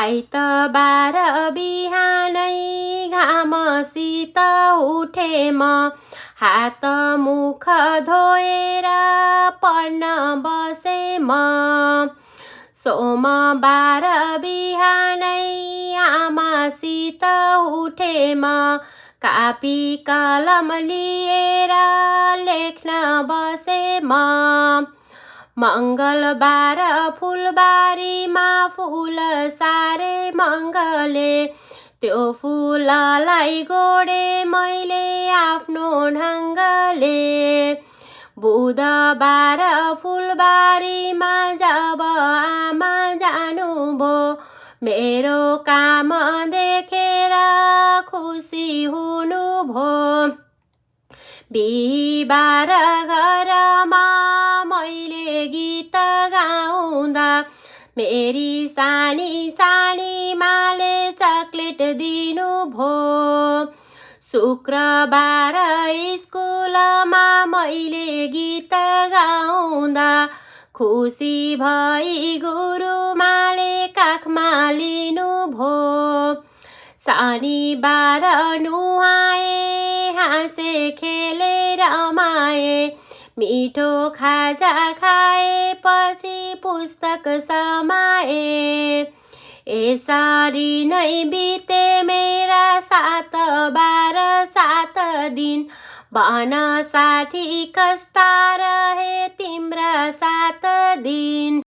आइतबार बिहानै घामसित उठे म हात मुख धोएर पढ्न बसे म सोमबार बिहानै आमासित उठे म कापी कलम लिएर लेख्न बसे म मङ्गलबार फुलबारीमा फुल सारे मङ्गले त्यो फुललाई गोडे मैले आफ्नो ढङ्गले बुधबार फुलबारीमा जब आमा जानुभो मेरो काम देखेर खुसी हुनुभो बिहीबार घरमा मैले गीत गाउँदा मेरी सानी सानी माले चकलेट दिनुभो शुक्रबार स्कुलमा मैले गीत गाउँदा खुसी भई गुरुमाले काखमा लिनुभो शनिबार नुहाए हाँसे खेले रमाए मिठो खाजा खाएपछि पुस्तक समाए यसरी नै बिते मेरा 7 दिन भन साथी कस्ता रहे तिम्रा 7 दिन।